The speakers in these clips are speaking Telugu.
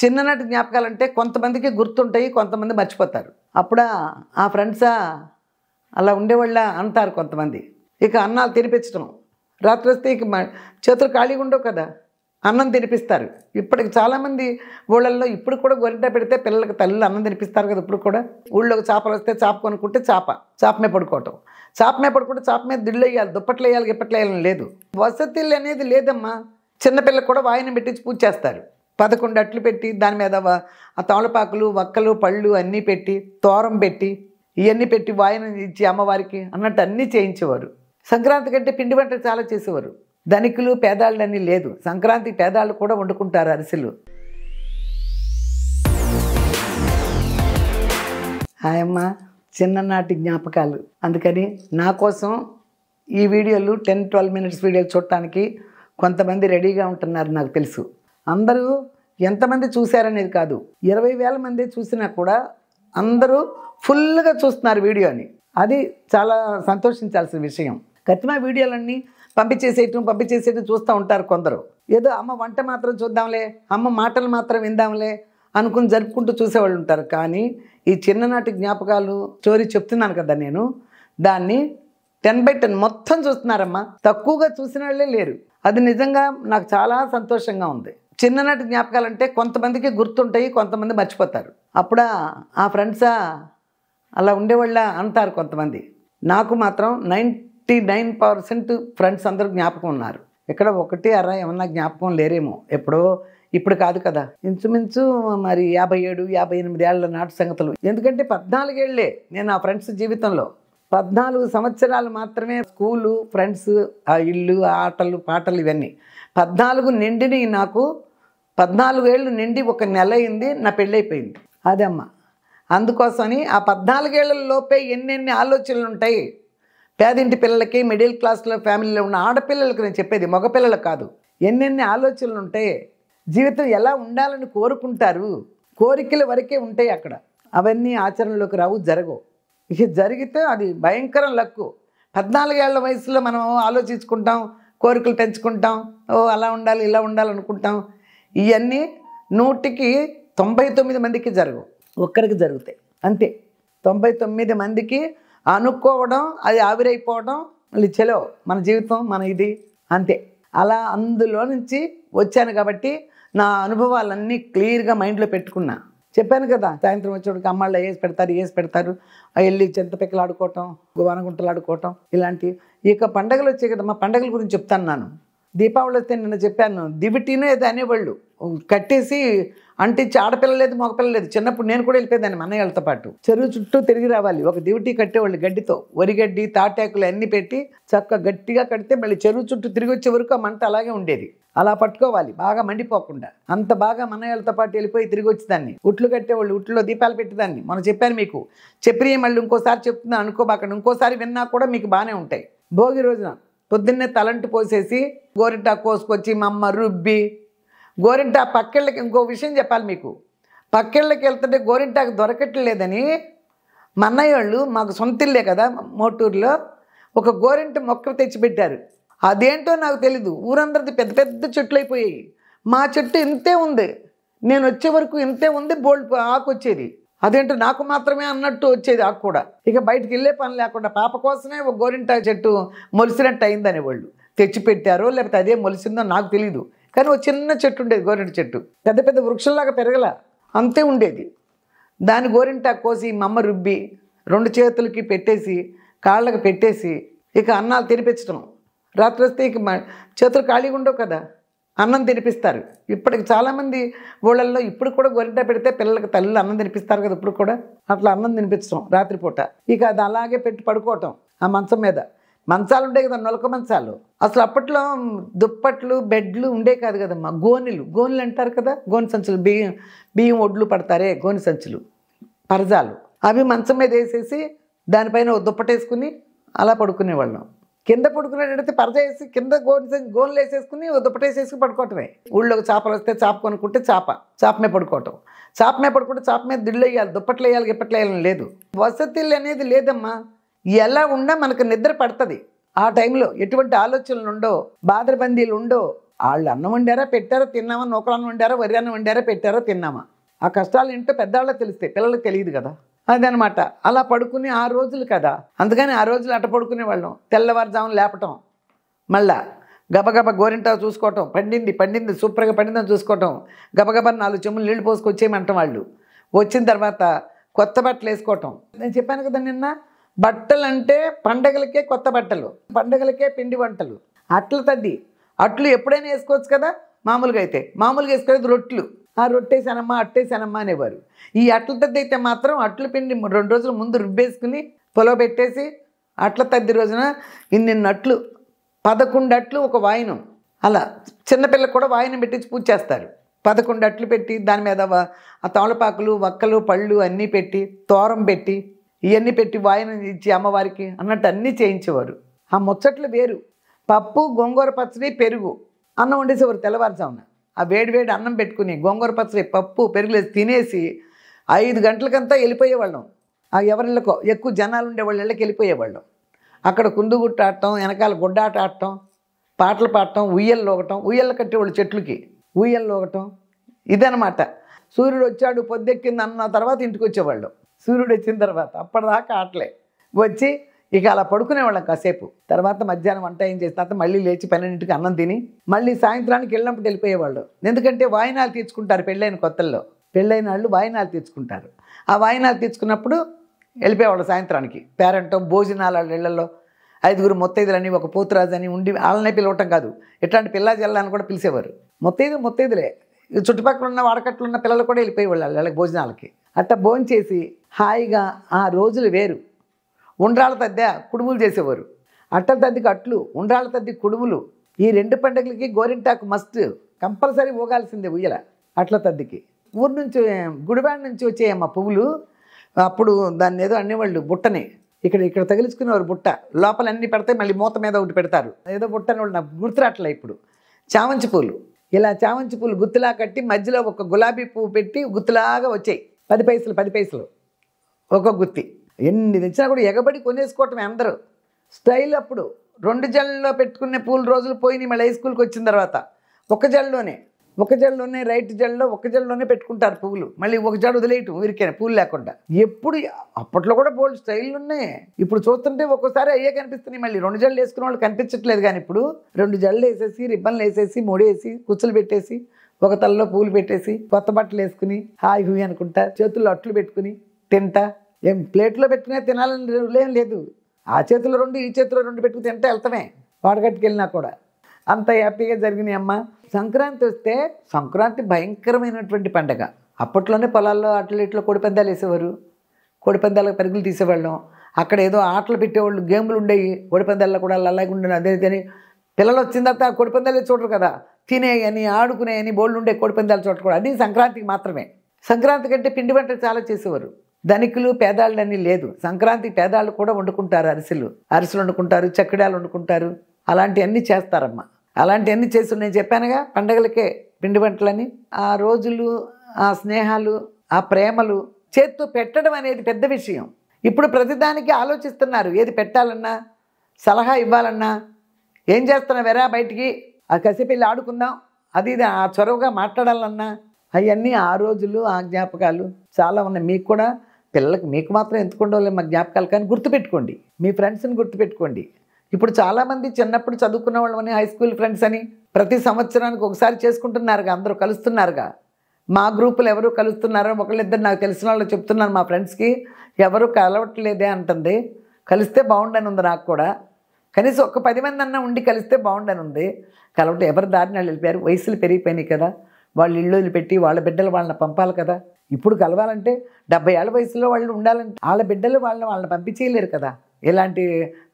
చిన్ననాటి జ్ఞాపకాలంటే కొంతమందికి గుర్తుంటాయి, కొంతమంది మర్చిపోతారు. అప్పుడా ఆ ఫ్రెండ్సా అలా ఉండేవాళ్ళ అంటారు కొంతమంది. ఇక అన్నాలు తినిపించడం, రాత్రి వస్తే ఇక చేతులు ఖాళీగా ఉండవు కదా, అన్నం తినిపిస్తారు. ఇప్పటికి చాలామంది ఊళ్ళల్లో ఇప్పుడు కూడా గొరిట పెడితే పిల్లలకి తల్లులు అన్నం తినిపిస్తారు కదా. ఇప్పుడు కూడా ఊళ్ళోకి చేపలు వస్తే చేప కొనుక్కుంటే చేప మీద పడుకోవటం, చేప మీద దిళ్ళు వేయాలి, దుప్పట్లు వేయాలి, గిప్పట్లు వేయాలని లేదు. వసతులు అనేది లేదమ్మా. చిన్నపిల్లకి కూడా వాయిని పెట్టించి పూజ చేస్తారు. 11 అట్లు పెట్టి దాని మీద ఆ తమలపాకులు, వక్కలు, పళ్ళు అన్నీ పెట్టి, తోరం పెట్టి, ఇవన్నీ పెట్టి వాయిన ఇచ్చి అమ్మవారికి అన్నట్టు అన్నీ చేయించేవారు. సంక్రాంతి కంటే పిండి వంటలు చాలా చేసేవారు. ధనికులు పేదాళ్ళు అన్నీ లేదు. సంక్రాంతి పేదాళ్ళు కూడా వండుకుంటారు అరిసెలు. ఆయమ్మ చిన్ననాటి జ్ఞాపకాలు. అందుకని నా కోసం ఈ వీడియోలు 10-12 మినిట్స్ వీడియోలు చూడటానికి కొంతమంది రెడీగా ఉంటున్నారు. నాకు తెలుసు అందరూ ఎంతమంది చూశారనేది కాదు, 20,000 మంది చూసినా కూడా అందరూ ఫుల్గా చూస్తున్నారు వీడియోని. అది చాలా సంతోషించాల్సిన విషయం. ఖచ్చితంగా వీడియోలన్నీ పంపించేసేయటం చూస్తూ ఉంటారు కొందరు. ఏదో అమ్మ వంట మాత్రం చూద్దాంలే, అమ్మ మాటలు మాత్రం విందాంలే అనుకుని జరుపుకుంటూ చూసేవాళ్ళు ఉంటారు. కానీ ఈ చిన్ననాటి జ్ఞాపకాలు స్టోరీ చెప్తున్నాను కదా నేను, దాన్ని 10/10 మొత్తం చూస్తున్నారమ్మా. తక్కువగా చూసిన వాళ్ళే లేరు. అది నిజంగా నాకు చాలా సంతోషంగా ఉంది. చిన్ననాటి జ్ఞాపకాలంటే కొంతమందికి గుర్తుంటాయి, కొంతమంది మర్చిపోతారు. అప్పుడా ఆ ఫ్రెండ్సా అలా ఉండేవాళ్ళ అంటారు కొంతమంది. నాకు మాత్రం 99% ఫ్రెండ్స్ అందరూ జ్ఞాపకం ఉన్నారు. ఇక్కడ 1-2 ఏమన్నా జ్ఞాపకం లేరేమో, ఎప్పుడో. ఇప్పుడు కాదు కదా, ఇంచుమించు మరి 57-58 ఏళ్ల నాటి సంగతులు. ఎందుకంటే 14 ఏళ్లే నేను ఆ ఫ్రెండ్స్ జీవితంలో. 14 సంవత్సరాలు మాత్రమే స్కూలు, ఫ్రెండ్స్, ఆ ఇల్లు, ఆటలు పాటలు ఇవన్నీ. 14 నిండిని నాకు. 14 ఏళ్ళు నిండి 1 నెల అయింది నా పెళ్ళైపోయింది. అదమ్మ. అందుకోసమని ఆ 14 ఏళ్ల లోపే ఎన్నెన్ని ఆలోచనలు ఉంటాయి పేదింటి పిల్లలకి, మిడిల్ క్లాస్లో ఫ్యామిలీలో ఉన్న ఆడపిల్లలకు నేను చెప్పేది, మగపిల్లలకు కాదు. ఎన్నెన్ని ఆలోచనలు ఉంటాయి, జీవితం ఎలా ఉండాలని కోరుకుంటారు, కోరికల వరకే ఉంటాయి అక్కడ. అవన్నీ ఆచరణలోకి రావు, జరగవు. ఇక జరిగితే అది భయంకరం లక్కు. 14 ఏళ్ల వయసులో మనం ఆలోచించుకుంటాం, కోరికలు పెంచుకుంటాం, అలా ఉండాలి ఇలా ఉండాలనుకుంటాం. ఇవన్నీ 100కి 99 మందికి జరగవు, ఒక్కరికి జరుగుతాయి అంతే. 99 మందికి అనుకోవడం, అది ఆవిరైపోవడం, మళ్ళీ చలో మన జీవితం మన ఇది అంతే. అలా అందులో నుంచి వచ్చాను కాబట్టి నా అనుభవాలన్నీ క్లియర్గా మైండ్లో పెట్టుకున్నా. చెప్పాను కదా, సాయంత్రం వచ్చేటికి అమ్మాళ్ళు వేసి పెడతారు, వెళ్ళి చింతపిక్కలు ఆడుకోవటం, వనగుంటలు ఆడుకోవటం, ఇలాంటివి. ఇక పండగలు వచ్చాయి కదమ్మా, పండగల గురించి చెప్తాను. నేను దీపావళి వస్తే నిన్న చెప్పాను, దివిటీనే ఏదో అనేవాళ్ళు కట్టేసి అంటించి, ఆడపిల్ల లేదు మగపిల్ల లేదు. చిన్నప్పుడు నేను కూడా వెళ్ళిపోయేదాన్ని మా అన్నయ్యలతో పాటు. చెరువు చుట్టూ తిరిగి రావాలి, ఒక దివిటీ కట్టేవాళ్ళు గడ్డితో, వరిగడ్డి, తాటాకులు అన్నీ పెట్టి చక్కగా గట్టిగా కడితే మళ్ళీ చెరువు చుట్టూ తిరిగి వచ్చే వరకు ఆ మంట అలాగే ఉండేది. అలా పట్టుకోవాలి బాగా మండిపోకుండా. అంత బాగా మన్నయ్యలతో పాటు వెళ్ళిపోయి తిరిగి వచ్చేదాన్ని. ఉట్లు కట్టేవాళ్ళు, ఉట్లో దీపాలు పెట్టేదాన్ని. మనం చెప్పాను మీకు, చెప్పి మళ్ళీ ఇంకోసారి చెప్తున్నాను అనుకోబాకండి, ఇంకోసారి విన్నా కూడా మీకు బాగానే ఉంటాయి. భోగి రోజున పొద్దున్నే తలంటి పోసేసి గోరింటాకు కోసుకొచ్చి మా అమ్మ రుబ్బి, గోరింటా పక్కెళ్ళకి, ఇంకో విషయం చెప్పాలి మీకు, పక్కెళ్ళకి వెళ్తుంటే గోరింటాకు దొరకట్లేదని మా అన్నయ్య వాళ్ళు, మాకు సొంత ఇల్లే కదా మోటూరులో, ఒక గోరింట మొక్క తెచ్చిపెట్టారు. అదేంటో నాకు తెలీదు, ఊరందరిది పెద్ద పెద్ద చెట్లు అయిపోయాయి. మా చెట్టు ఇంతే ఉంది, నేను వచ్చే వరకు ఇంతే ఉంది, బోల్డ్ ఆకు వచ్చేది. అదేంటో నాకు మాత్రమే అన్నట్టు వచ్చేది ఆకు కూడా. ఇక బయటికి వెళ్ళే పని లేకుండా పాప కోసమే ఒక గోరింటా చెట్టు మొలిసినట్టు అయిందని వాళ్ళు తెచ్చిపెట్టారో లేకపోతే అదే మొలిసిందో నాకు తెలీదు. కానీ ఒక చిన్న చెట్టు ఉండేది, గోరింట చెట్టు, పెద్ద పెద్ద వృక్షంలాగా పెరగల, అంతే ఉండేది. దాని గోరింటా కోసి మా అమ్మ రుబ్బి 2 చేతులకి పెట్టేసి, కాళ్ళకి పెట్టేసి, ఇక అన్నాలు తినిపించడం. రాత్రి వస్తే ఇక చేతులు ఖాళీగా ఉండవు కదా, అన్నం తినిపిస్తారు. ఇప్పటికి చాలామంది ఊళ్ళల్లో ఇప్పుడు కూడా గొరిట పెడితే పిల్లలకి తల్లులు అన్నం తినిపిస్తారు కదా, ఇప్పుడు కూడా అట్లా అన్నం తినిపించడం రాత్రిపూట. ఇక అది అలాగే పెట్టి పడుకోవటం ఆ మంచం మీద. మంచాలు ఉండే కదా, నొలక మంచాలు. అసలు అప్పట్లో దుప్పట్లు, బెడ్లు ఉండే కాదు కదమ్మా. గోనెలు అంటారు కదా, గోనె సంచులు, బియ్యం ఒడ్లు పడతారే గోనె సంచులు, పరజాలు, అవి మంచం మీద వేసేసి దానిపైన ఒక దుప్పటేసుకుని అలా పడుకునేవాళ్ళం. కింద పడుకునేటైతే పరద వేసి కింద గోన్లు వేసేసుకుని దుప్పటేసేసుకుని పడుకోవటమే. ఊళ్ళోకి చేపలు వస్తే చేప కొనుక్కుంటే చేప మీద పడుకోవటం, చేప మీద దిళ్ళు వేయాలి, దుప్పట్లు వేయాలి, గిప్పట్లు వేయాలని లేదు. వసతులు అనేది లేదమ్మా. ఎలా ఉన్నా మనకు నిద్ర పడుతుంది. ఆ టైంలో ఎటువంటి ఆలోచనలు ఉండో, బాధరబందీలు ఉండో, వాళ్ళు అన్నం వండారా పెట్టారో తిన్నామా, నూకలు అన్నం వండారా, వరి అన్నం వండారా పెట్టారో తిన్నామా. ఆ కష్టాలు ఏంటో పెద్దవాళ్ళకి తెలిస్తే పిల్లలకు తెలియదు కదా. అదనమాట. అలా పడుకుని 6 రోజులు కదా, అందుకని 6 రోజులు అట్ట పడుకునే వాళ్ళం. తెల్లవారుజామున లేపటం, మళ్ళా గబగబ గోరింటా చూసుకోవటం, పండింది సూపర్గా పండిందని చూసుకోవటం, గబగబా 4 చెంబులు నీళ్లు పోసుకొచ్చేయమంటాం. వాళ్ళు వచ్చిన తర్వాత కొత్త బట్టలు వేసుకోవటం. నేను చెప్పాను కదా నిన్న, బట్టలు అంటే పండగలకే కొత్త బట్టలు, పండగలకే పిండి వంటలు. అట్ల తద్ది అట్లు ఎప్పుడైనా వేసుకోవచ్చు కదా. మామూలుగా వేసుకునేది రొట్లు. ఆ రొట్టేసానమ్మా అట్టేసానమ్మా అనేవారు. ఈ అట్ల తద్ది అయితే మాత్రం అట్ల పిండి 2 రోజుల ముందు రుబ్బేసుకుని పొలవ పెట్టేసి అట్ల తద్ది రోజున ఇన్ని అట్లు 11 అట్లు ఒక వాయినం. అలా చిన్నపిల్లలకు కూడా వాయినం పెట్టించి పూజ చేస్తారు. 11 అట్లు పెట్టి దాని మీద ఆ తమలపాకులు, వక్కలు, పళ్ళు అన్నీ పెట్టి, తోరం పెట్టి, ఇవన్నీ పెట్టి వాయినం ఇచ్చి అమ్మవారికి అన్నట్టు అన్నీ చేయించేవారు. ఆ ముచ్చట్లు వేరు. పప్పు, గోంగూర పచ్చడి, పెరుగు, అన్నం వండేసేవారు తెల్లవారుజామున. ఆ వేడివేడి అన్నం పెట్టుకుని గోంగూర పచ్చడి, పప్పు, పెరుగులేసి తినేసి 5 గంటలకంతా వెళ్ళిపోయేవాళ్ళం. ఆ ఎవరిళ్ళకో ఎక్కువ జనాలు ఉండేవాళ్ళ ఇళ్ళకి వెళ్ళిపోయేవాళ్ళం. అక్కడ కుందుగుట్ట ఆడటం, వెనకాల గుడ్డాట ఆడటం, పాటలు పాడటం, ఉయ్యలు లోగటం, ఉయ్యలు కట్టేవాళ్ళు చెట్లుకి, ఉయ్యలు లోగటం. ఇదనమాట. సూర్యుడు వచ్చాడు పొద్దెక్కింది అన్న తర్వాత ఇంటికి వచ్చేవాళ్ళు. సూర్యుడు వచ్చిన తర్వాత అప్పటిదాకా ఆటలే. వచ్చి ఇక అలా పడుకునేవాళ్ళం కాసేపు. తర్వాత మధ్యాహ్నం వంట ఏం చేసిన తర్వాత మళ్ళీ లేచి 12ంటికి అన్నం తిని మళ్ళీ సాయంత్రానికి వెళ్ళినప్పుడు వెళ్ళిపోయేవాళ్ళు. ఎందుకంటే వాయినాలు తీర్చుకుంటారు పెళ్ళైన కొత్తల్లో. పెళ్ళైన వాళ్ళు వాయినాలు తీర్చుకుంటారు. ఆ వాయినాలు తీర్చుకున్నప్పుడు వెళ్ళిపోయేవాళ్ళు సాయంత్రానికి. పేరెంటం భోజనాలు వాళ్ళ ఇళ్లలో 5 ముత్తైదులని, ఒక పోతురాజు అని ఉండి వాళ్ళనే పిలవటం కాదు, ఎట్లాంటి పిల్లా జల్లని కూడా పిలిచేవారు. ముత్తైదులే చుట్టుపక్కల ఉన్న వాడకట్లు ఉన్న పిల్లలు కూడా వెళ్ళిపోయేవాళ్ళు వాళ్ళకి భోజనాలకి. అట్లా భోజనం చేసి హాయిగా ఆ రోజులు వేరు. ఉండ్రాళ్ళ తద్దె కుడుములు చేసేవారు. అట్టల తద్దికి అట్లు, ఉండ్రాళ్ళ తద్ది కుడుములు. ఈ 2 పండుగలకి గోరింటాకు మస్ట్ కంపల్సరీ ఊగాల్సిందే ఉయ్యల. అట్ల తద్దికి ఊరు నుంచి గుడివాడ నుంచి వచ్చేయమ్మ పువ్వులు. అప్పుడు దాన్ని ఏదో అనేవాళ్ళు బుట్టని, ఇక్కడ తగిలించుకునేవారు బుట్ట. లోపల అన్నీ పెడితే మళ్ళీ మూత మీద ఒకటి పెడతారు, ఏదో బుట్ట అని వాళ్ళు నాకు గుర్తురాట్లే ఇప్పుడు. చామంతి పూలు, ఇలా చామంతి పూలు గుత్తులా కట్టి మధ్యలో ఒక గులాబీ పువ్వు పెట్టి గుత్తులాగా వచ్చాయి. 10 పైసలు ఒక గుత్తి. ఎన్ని తెచ్చినా కూడా ఎగబడి కొనేసుకోవటమే అందరూ. స్టైల్ అప్పుడు 2 జళ్ళలో పెట్టుకునే పూలు రోజులు పోయినాయి. మళ్ళీ హై స్కూల్కి వచ్చిన తర్వాత ఒక జళ్ళలోనే రైట్ జళ్ళలో ఒక జళ్ళలోనే పెట్టుకుంటారు పువ్వులు. మళ్ళీ ఒక జడ వదిలేయటం ఊరికేనే పూలు లేకుండా. ఎప్పుడు అప్పట్లో కూడా బోల్డ్ స్టైల్ ఉన్నాయి. ఇప్పుడు చూస్తుంటే ఒక్కోసారి అయ్యే కనిపిస్తున్నాయి. మళ్ళీ 2 జళ్ళు వేసుకునే వాళ్ళు కనిపించట్లేదు. కానీ ఇప్పుడు 2 జళ్ళు వేసేసి, రిబ్బన్లు వేసేసి, ముడేసి, కుచ్చులు పెట్టేసి, ఒక తలలో పూలు పెట్టేసి, కొత్త బట్టలు వేసుకుని హాయి హూయి అనుకుంటా, చేతుల్లో అట్లు పెట్టుకుని తింటా. ఏం ప్లేట్లో పెట్టుకునే తినాలని ఏం లేదు. ఆ చేతిలో 2 ఈ చేతిలో 2 పెట్టుకుని తింటే వెళ్తామే వాడగట్టుకెళ్ళినా కూడా. అంత హ్యాపీగా జరిగినాయి అమ్మ. సంక్రాంతి వస్తే సంక్రాంతి భయంకరమైనటువంటి పండగ. అప్పట్లోనే పొలాల్లో అట్ల ఇట్లో కోడిపందాలు వేసేవారు. కోడిపందాలకు పరుగులు తీసేవాళ్ళం. అక్కడ ఏదో ఆటలు పెట్టేవాళ్ళు, గేమ్లు ఉండేవి. కోడిపందాల్లో కూడా అలాగే ఉండేది. అదే కానీ పిల్లలు వచ్చిన తర్వాత కోడిపందాలు చూడరు కదా, తినేయని ఆడుకునేయని బోళ్ళు ఉండే కోడిపందాలు చూడరు కూడా. అది సంక్రాంతికి మాత్రమే. సంక్రాంతి కంటే పిండి వంటలు చాలా చేసేవారు. ధనికులు పేదాళ్ళు అని లేదు. సంక్రాంతి పేదాళ్ళు కూడా వండుకుంటారు. అరిసెలు వండుకుంటారు, చక్కిడాలు వండుకుంటారు. అలాంటివన్నీ చేస్తారమ్మా. అలాంటివన్నీ చేసి నేను చెప్పానుగా పండగలకే పిండి వంటలని. ఆ రోజులు, ఆ స్నేహాలు, ఆ ప్రేమలు చేత్తో పెట్టడం అనేది పెద్ద విషయం. ఇప్పుడు ప్రతిదానికి ఆలోచిస్తున్నారు. ఏది పెట్టాలన్నా, సలహా ఇవ్వాలన్నా, ఏం చేస్తున్నావేరా బయటికి, ఆ కసిపెళ్ళి ఆడుకుందాం, అది ఆ చొరవగా మాట్లాడాలన్నా, అవన్నీ ఆ రోజులు, ఆ జ్ఞాపకాలు చాలా ఉన్నాయి. మీకు కూడా పిల్లలకి, మీకు మాత్రం ఎందుకుండవులే మా జ్ఞాపకాలు, కానీ గుర్తుపెట్టుకోండి. మీ ఫ్రెండ్స్ని గుర్తుపెట్టుకోండి. ఇప్పుడు చాలామంది చిన్నప్పుడు చదువుకున్న వాళ్ళని, హై స్కూల్ ఫ్రెండ్స్ అని ప్రతి సంవత్సరానికి ఒకసారి చేసుకుంటున్నారుగా, అందరూ కలుస్తున్నారుగా. మా గ్రూపులు ఎవరు కలుస్తున్నారో ఒకళ్ళిద్దరు నాకు తెలిసిన వాళ్ళు చెప్తున్నాను, మా ఫ్రెండ్స్కి ఎవరు కలవట్లేదే అంటుంది. కలిస్తే బాగుండని ఉంది నాకు కూడా. కనీసం ఒక 10 మంది అన్నా ఉండి కలిస్తే బాగుండని ఉంది. కలవటం ఎవరి దారిని వాళ్ళు వెళ్ళిపోయారు. వయసులు పెరిగిపోయినాయి కదా, వాళ్ళు ఇళ్ళు పెట్టి వాళ్ళ బిడ్డలు వాళ్ళని పంపాలి కదా. ఇప్పుడు కలవాలంటే 70 ఏళ్ళ వయసులో వాళ్ళు ఉండాలంటే వాళ్ళ బిడ్డలు వాళ్ళని పంపించేయలేరు కదా. ఇలాంటి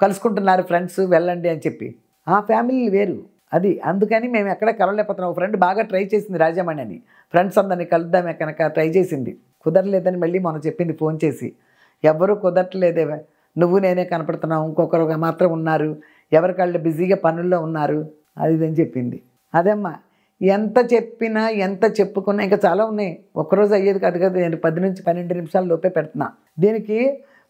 కలుసుకుంటున్నారు ఫ్రెండ్స్, వెళ్ళండి అని చెప్పి. ఆ ఫ్యామిలీ వేరు అది. అందుకని మేము ఎక్కడ కలవలేకపోతున్నాం. ఒక ఫ్రెండ్ బాగా ట్రై చేసింది, రాజమణి అని, ఫ్రెండ్స్ అందరినీ కలుద్దామే కనుక ట్రై చేసింది. కుదరలేదని మళ్ళీ మనం చెప్పింది ఫోన్ చేసి, ఎవ్వరూ కుదరట్లేదే, నువ్వు నేనే కనపడుతున్నావు, ఇంకొకరు మాత్రం ఉన్నారు, ఎవరికాళ్ళు బిజీగా పనుల్లో ఉన్నారు, అది అని చెప్పింది. అదేమ్మా, ఎంత చెప్పినా ఎంత చెప్పుకున్నా ఇంకా చాలా ఉన్నాయి. ఒక్కరోజు అయ్యేది కాదు కదా. నేను 10 నుంచి 12 నిమిషాల లోపే పెడుతున్నా. దీనికి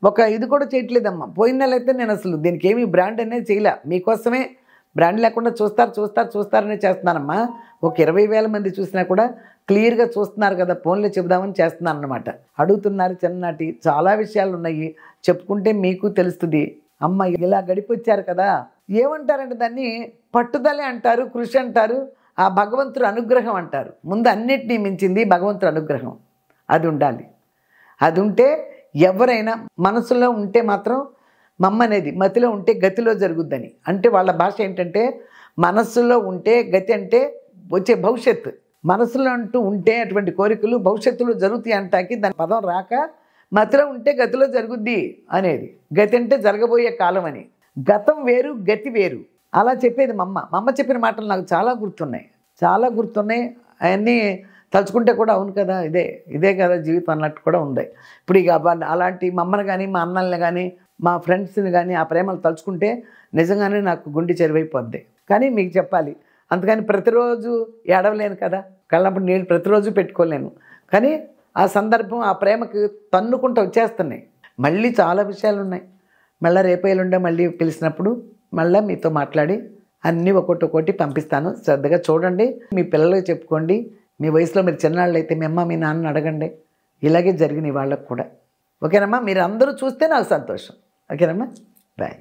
ఒక ఇది కూడా చేయట్లేదమ్మా. పోయిన నెల అయితే నేను అసలు దీనికి ఏమీ బ్రాండ్ అనేది చేయలే. మీకోసమే బ్రాండ్ లేకుండా చూస్తారని చేస్తున్నానమ్మా. ఒక 20,000 మంది చూసినా కూడా క్లియర్గా చూస్తున్నారు కదా, ఫోన్లో చెబుదామని చేస్తున్నాను అనమాట. అడుగుతున్నారు చిన్ననాటి చాలా విషయాలు ఉన్నాయి, చెప్పుకుంటే మీకు తెలుస్తుంది. అమ్మ ఇలా గడిపొచ్చారు కదా, ఏమంటారంటే దాన్ని పట్టుదలే అంటారు, కృషి అంటారు, ఆ భగవంతుడు అనుగ్రహం అంటారు. ముందు అన్నిటినీ మించింది భగవంతుడు అనుగ్రహం. అది ఉండాలి. అది ఉంటే ఎవరైనా మనసులో ఉంటే మాత్రం మమ్మ అనేది మతిలో ఉంటే గతిలో జరుగుద్దని. అంటే వాళ్ళ భాష ఏంటంటే మనస్సులో ఉంటే గతి అంటే వచ్చే భవిష్యత్తు. మనసులో అంటూ ఉంటే అటువంటి కోరికలు భవిష్యత్తులో జరుగుతాయి అంటాకి దాని పదం రాక మతిలో ఉంటే గతిలో జరుగుద్ది అనేది. గతి అంటే జరగబోయే కాలం అని. గతం వేరు, గతి వేరు, అలా చెప్పేది మమ్మ చెప్పిన మాటలు నాకు చాలా గుర్తున్నాయి. అవన్నీ తలుచుకుంటే కూడా అవును కదా, ఇదే కదా జీవితం అన్నట్టు కూడా ఉంది. ఇప్పుడు ఇక అలాంటి మమ్మల్ని కానీ మా అన్నల్ని కానీ మా ఫ్రెండ్స్ని కానీ ఆ ప్రేమలు తలుచుకుంటే నిజంగానే నాకు గుండె చెరువైపోద్ది. కానీ మీకు చెప్పాలి, అందుకని ప్రతిరోజు ఏడవలేను కదా, కళ్ళప్పుడు నీళ్ళు ప్రతిరోజు పెట్టుకోలేను. కానీ ఆ సందర్భం ఆ ప్రేమకు తన్నుకుంటూ వచ్చేస్తున్నాయి. మళ్ళీ చాలా విషయాలు ఉన్నాయి. మళ్ళీ రేపేలుండే మళ్ళీ పిలిచినప్పుడు మళ్ళీ మీతో మాట్లాడి అన్నీ ఒక్కొక్కటి పంపిస్తాను. శ్రద్ధగా చూడండి, మీ పిల్లలకు చెప్పుకోండి. మీ వయసులో మీరు చిన్నాళ్ళు అయితే మీ అమ్మ మీ నాన్నని అడగండి. ఇలాగే జరిగినాయి వాళ్ళకు కూడా. ఓకేనమ్మా, మీరు అందరూ చూస్తే నాకు సంతోషం. ఓకేనమ్మా, బాయ్.